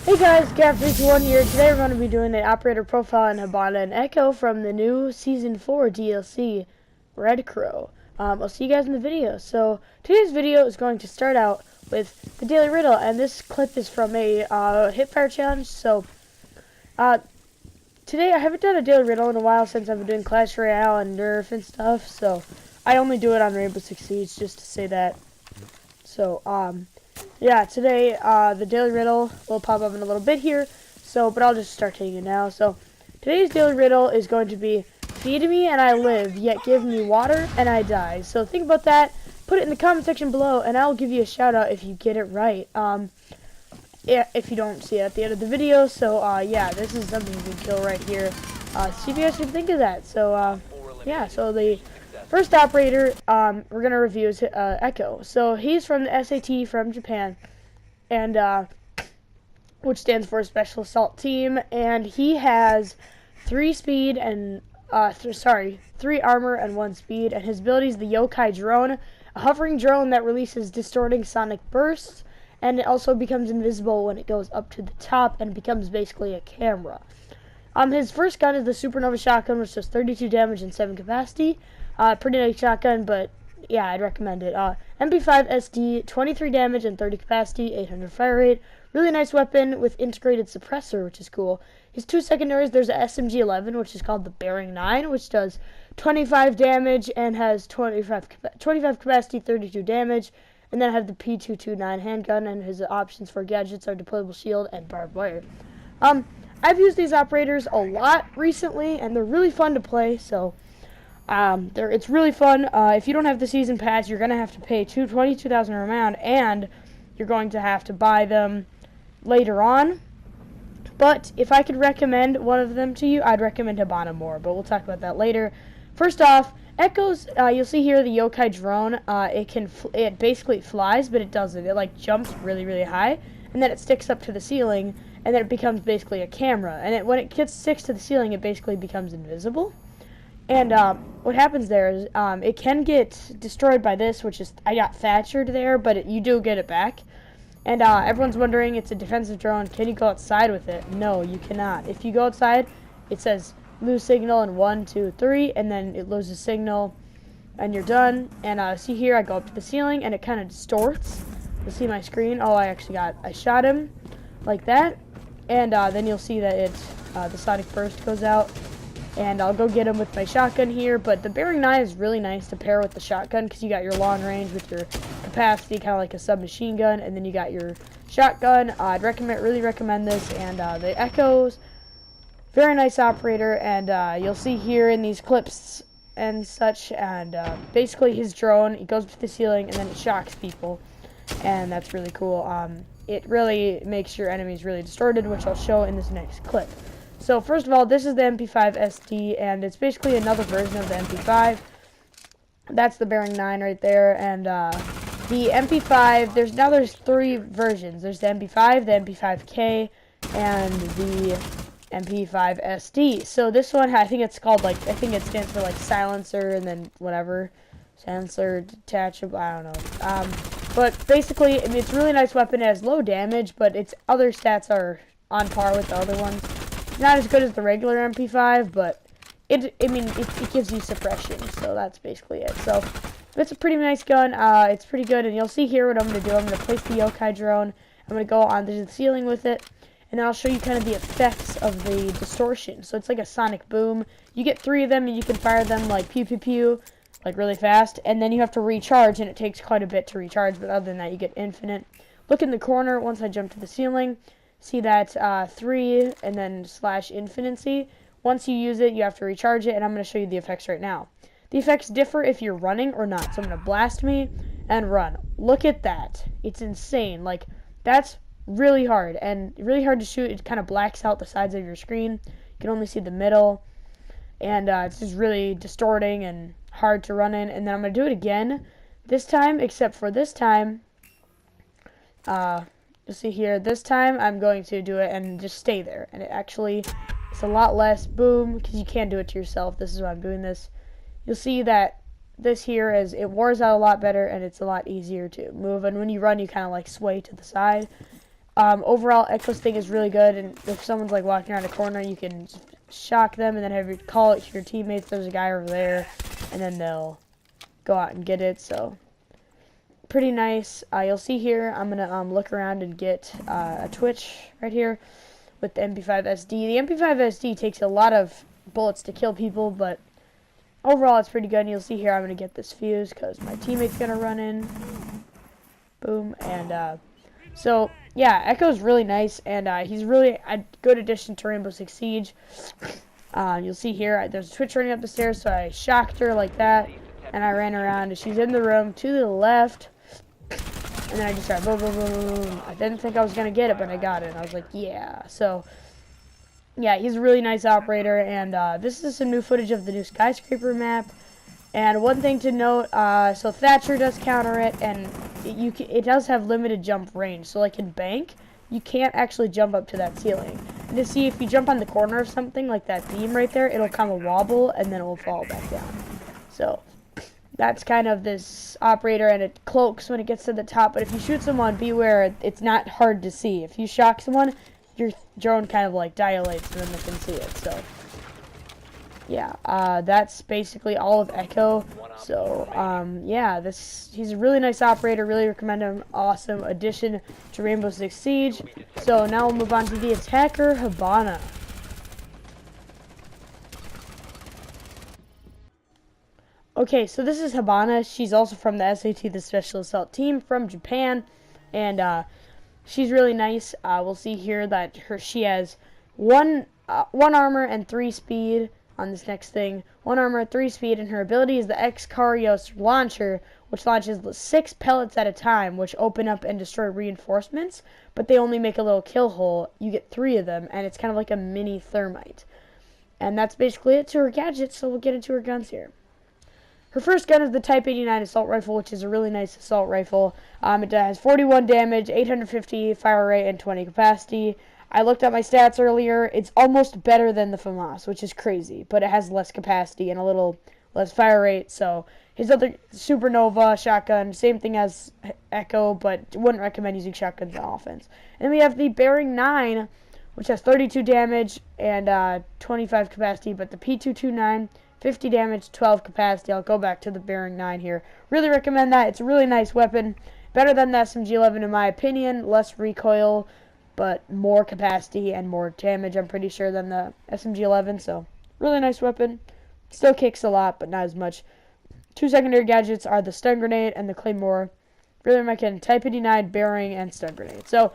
Hey guys, Cap321 here. Today we're going to be doing the operator profile in HIBANA and ECHO from the new Season 4 DLC, Red Crow. I'll see you guys in the video. So, today's video is going to start out with the daily riddle, and this clip is from a hipfire challenge. So, today I haven't done a daily riddle in a while since I've been doing Clash Royale and Nerf and stuff, so I only do it on Rainbow Six Siege, just to say that. So, yeah, today, the daily riddle will pop up in a little bit here, but I'll just start taking it now. So, today's daily riddle is going to be, feed me and I live, yet give me water and I die. So, think about that, put it in the comment section below, and I'll give you a shout out if you get it right. Yeah, if you don't see it at the end of the video. So, yeah, this is something you can kill right here. See if you guys can think of that. So, yeah, so the first operator we're going to review is Echo. So he's from the SAT from Japan, and which stands for Special Assault Team, and he has 3 speed and 3 armor and 1 speed, and his ability is the yokai drone, a hovering drone that releases distorting sonic bursts, and it also becomes invisible when it goes up to the top and becomes basically a camera. His first gun is the Supernova shotgun, which does 32 damage and 7 capacity. Pretty nice shotgun, but yeah, I'd recommend it. MP5 SD, 23 damage and 30 capacity, 800 fire rate. Really nice weapon with integrated suppressor, which is cool. His 2 secondaries, there's a SMG-11, which is called the Bearing 9, which does 25 damage and has 25 capacity, 32 damage. And then I have the P229 handgun, and his options for gadgets are deployable shield and barbed wire. I've used these operators a lot recently, and they're really fun to play, so it's really fun. If you don't have the season pass, you're going to have to pay $22,000 a round, and you're going to have to buy them later on. But if I could recommend one of them to you, I'd recommend HIBANA more, but we'll talk about that later. First off, Echo's, you'll see here the yokai drone. It basically flies, but it doesn't. It like jumps really, really high, and then it sticks up to the ceiling, and then it becomes basically a camera. And when it sticks to the ceiling, it basically becomes invisible. And what happens there is it can get destroyed by this, which is, I got Thatchered there, but you do get it back. And everyone's wondering, it's a defensive drone. Can you go outside with it? No, you cannot. If you go outside, it says lose signal in 1, 2, 3, and then it loses signal, and you're done. And see here, I go up to the ceiling, and it kind of distorts. You'll see my screen. Oh, I shot him like that. And then you'll see that the sonic burst goes out. And I'll go get him with my shotgun here, but the Bearing 9 is really nice to pair with the shotgun because you got your long range with your capacity, kind of like a submachine gun, and then you got your shotgun. I'd really recommend this, and the Echoes, very nice operator, and you'll see here in these clips and such, and basically his drone, it goes to the ceiling, and then it shocks people, and that's really cool. It really makes your enemies really distorted, which I'll show in this next clip. So first of all, this is the MP5 SD, and it's basically another version of the MP5. That's the Bearing 9 right there, and the MP5, there's 3 versions. There's the MP5, the MP5K, and the MP5 SD. So this one, I think it stands for like silencer and then whatever, silencer detachable, I don't know. But basically, I mean, it's a really nice weapon. It has low damage, but its other stats are on par with the other ones. Not as good as the regular MP5, but it gives you suppression, so that's basically it. So it's a pretty nice gun. It's pretty good, and you'll see here what I'm going to do. I'm going to place the yokai drone. I'm going to go onto the ceiling with it, and then I'll show you kind of the effects of the distortion. So it's like a sonic boom. You get 3 of them, and you can fire them like pew pew pew, like really fast, and then you have to recharge, and it takes quite a bit to recharge, but other than that, you get infinite. Look in the corner once I jump to the ceiling. See that 3 and then /infinity. Once you use it, you have to recharge it, and I'm going to show you the effects right now. The effects differ if you're running or not. So I'm going to blast me and run. Look at that. It's insane. Like, that's really hard and really hard to shoot. It kind of blacks out the sides of your screen. You can only see the middle, and it's just really distorting and hard to run in. And then I'm going to do it again this time, except for this time, you'll see here, this time I'm going to do it and just stay there. And it's a lot less boom, because you can't do it to yourself. This is why I'm doing this. You'll see that this here it wears out a lot better, and it's a lot easier to move. And when you run, you kind of like sway to the side. overall, Echo's thing is really good, and if someone's like walking around a corner, you can shock them and then have your call it to your teammates. There's a guy over there, and then they'll go out and get it. So pretty nice. You'll see here, I'm gonna look around and get a Twitch right here with the MP5 SD. The MP5 SD takes a lot of bullets to kill people, but overall it's pretty good. And you'll see here, I'm gonna get this fuse because my teammate's gonna run in. Boom. And so yeah, Echo's really nice, and he's really a good addition to Rainbow Six Siege. You'll see here, there's a Twitch running up the stairs, so I shocked her like that, and I ran around, and she's in the room to the left, and then I just started boom, boom, boom, boom. I didn't think I was going to get it, but I got it, and I was like, yeah. So, yeah, he's a really nice operator, and this is some new footage of the new skyscraper map. And one thing to note, so Thatcher does counter it, and it does have limited jump range. So like in Bank, you can't actually jump up to that ceiling. And to see if you jump on the corner of something, like that beam right there, it'll kind of wobble, and then it will fall back down. So that's kind of this operator, and it cloaks when it gets to the top. But if you shoot someone, beware, it's not hard to see. If you shock someone, your drone kind of like dilates, and then they can see it. So yeah, that's basically all of Echo. So, yeah, he's a really nice operator. Really recommend him. Awesome addition to Rainbow Six Siege. So now we'll move on to the attacker, HIBANA. Okay, so this is HIBANA. She's also from the SAT, the Special Assault Team, from Japan, and she's really nice. We'll see here that she has one armor and 3 speed. On this next thing, 1 armor, 3 speed, and her ability is the X-Karios launcher, which launches 6 pellets at a time, which open up and destroy reinforcements, but they only make a little kill hole. You get 3 of them, and it's kind of like a mini thermite. And that's basically it to her gadgets, so we'll get into her guns here. Her first gun is the Type 89 assault rifle, which is a really nice assault rifle. It has 41 damage, 850 fire rate, and 20 capacity. I looked at my stats earlier. It's almost better than the FAMAS, which is crazy, but it has less capacity and a little less fire rate. So his other Supernova shotgun, same thing as Echo, but wouldn't recommend using shotguns on offense. And then we have the Bearing 9, which has 32 damage and 25 capacity, but the P229, 50 damage, 12 capacity. I'll go back to the Bearing 9 here. Really recommend that. It's a really nice weapon. Better than the SMG-11 in my opinion. Less recoil, but more capacity and more damage, I'm pretty sure, than the SMG-11. So, really nice weapon. Still kicks a lot, but not as much. 2 secondary gadgets are the stun grenade and the claymore. Really recommend Type 89, Bearing, and stun grenade. So,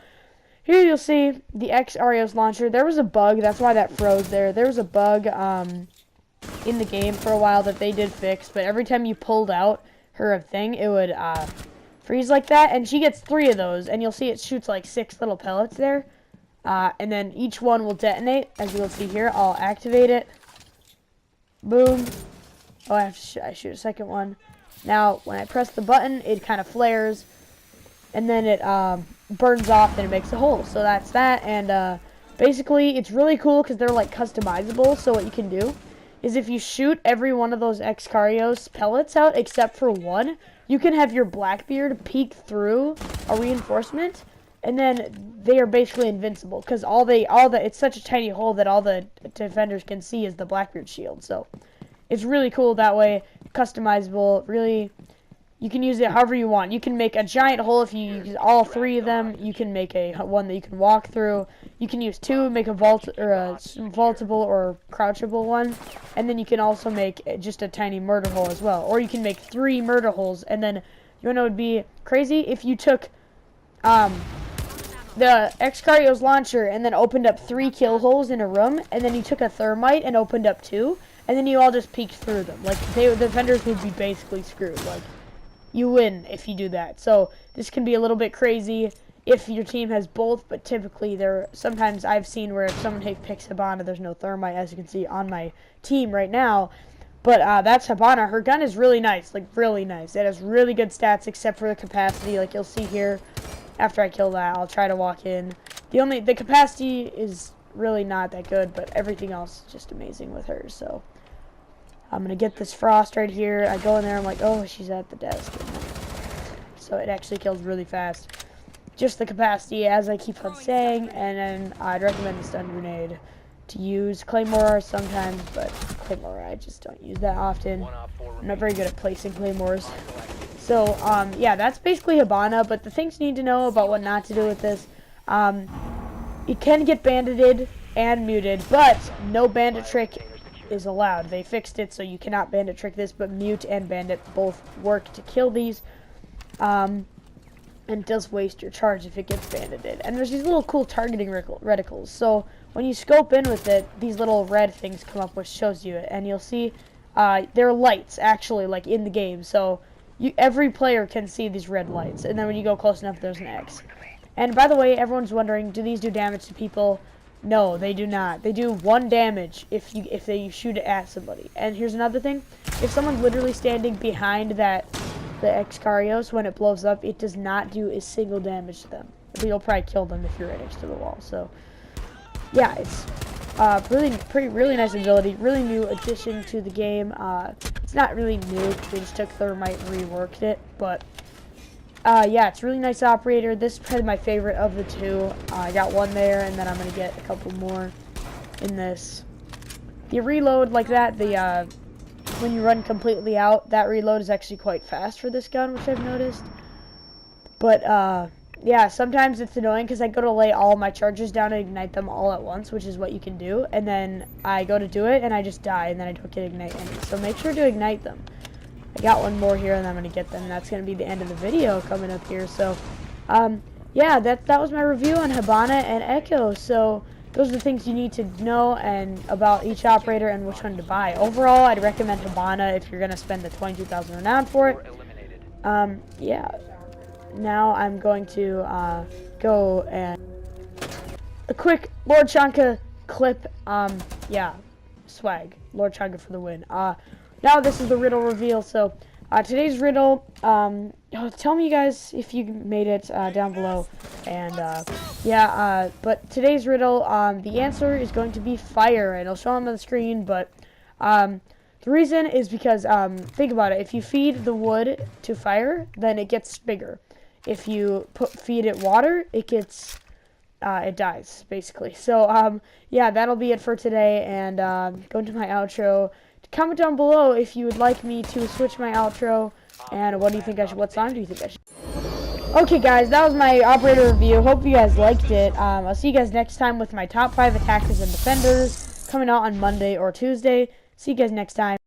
here you'll see the X-Arios launcher. There was a bug. That's why that froze there. There was a bug in the game for a while that they did fix, but every time you pulled out her thing, it would freeze like that, and she gets 3 of those, and you'll see it shoots like 6 little pellets there, and then each one will detonate, as you'll see here. I'll activate it. Boom. Oh, I shoot a second one. Now, when I press the button, it kind of flares, and then it burns off, and it makes a hole. So that's that, and basically, it's really cool because they're like customizable. So what you can do is if you shoot every one of those X-Karios pellets out, except for one, you can have your Blackbeard peek through a reinforcement, and then they are basically invincible because it's such a tiny hole that all the defenders can see is the Blackbeard shield. So it's really cool that way, customizable. Really, you can use it however you want. You can make a giant hole if you use all 3 of them. You can make one that you can walk through. You can use 2, make a vault or a vaultable or crouchable one, and then you can also make just a tiny murder hole as well. Or you can make 3 murder holes, and then you know it would be crazy if you took the X-Karios launcher and then opened up 3 kill holes in a room, and then you took a thermite and opened up 2, and then you all just peeked through them. Like the defenders would be basically screwed. Like, you win if you do that. So this can be a little bit crazy if your team has both, but typically sometimes I've seen where if someone picks HIBANA, there's no thermite, as you can see on my team right now. But that's HIBANA. Her gun is really nice, like really nice. It has really good stats except for the capacity, like you'll see here. After I kill that, I'll try to walk in. The capacity is really not that good, but everything else is just amazing with her. So I'm going to get this frost right here. I go in there, I'm like, oh, she's at the desk. So it actually kills really fast. just the capacity, as I keep on saying. And then I'd recommend the stun grenade to use. Claymore sometimes, but Claymore I just don't use that often. I'm not very good at placing Claymores. So, yeah, that's basically Hibana, but the things you need to know about what not to do with this, it can get bandited and muted, but no bandit trick is allowed. They fixed it, so you cannot bandit trick this, but mute and bandit both work to kill these, and it does waste your charge if it gets bandited. And there's these little cool targeting reticles, so when you scope in with it, these little red things come up which shows you it, and you'll see they're lights, actually, like in the game, so every player can see these red lights, and then when you go close enough, there's an X. And by the way, everyone's wondering, do these do damage to people? No, they do not. They do 1 damage if they shoot it at somebody. And here's another thing: if someone's literally standing behind the Excarios when it blows up, it does not do a single damage to them. But you'll probably kill them if you're right next to the wall. So yeah, it's really nice ability, really new addition to the game. It's not really new because they just took Thermite and reworked it, but yeah, it's a really nice operator. This is probably my favorite of the two. I got one there, and then I'm gonna get a couple more in this. The reload like that, when you run completely out, that reload is actually quite fast for this gun, which I've noticed. But yeah, sometimes it's annoying because I go to lay all my charges down and ignite them all at once, which is what you can do, and then I go to do it and I just die, and then I don't get ignite any. So make sure to ignite them. I got one more here, and I'm going to get them. That's going to be the end of the video coming up here. So yeah, that was my review on HIBANA and ECHO. So those are the things you need to know and about each operator and which one to buy. Overall, I'd recommend HIBANA if you're going to spend the 22,000 renown for it. Yeah. Now I'm going to go and a quick Lord Chanka clip. Yeah, swag. Lord Chanka for the win. Now this is the riddle reveal. So today's riddle, tell me you guys if you made it down below. And yeah, but today's riddle, the answer is going to be fire. And I'll show them on the screen, but the reason is because, think about it. If you feed the wood to fire, then it gets bigger. If you feed it water, it gets, it dies, basically. So, yeah, that'll be it for today, and going to my outro. Comment down below if you would like me to switch my outro, and what song do you think I should? Okay, guys, that was my operator review. Hope you guys liked it. I'll see you guys next time with my top 5 attackers and defenders, coming out on Monday or Tuesday. See you guys next time.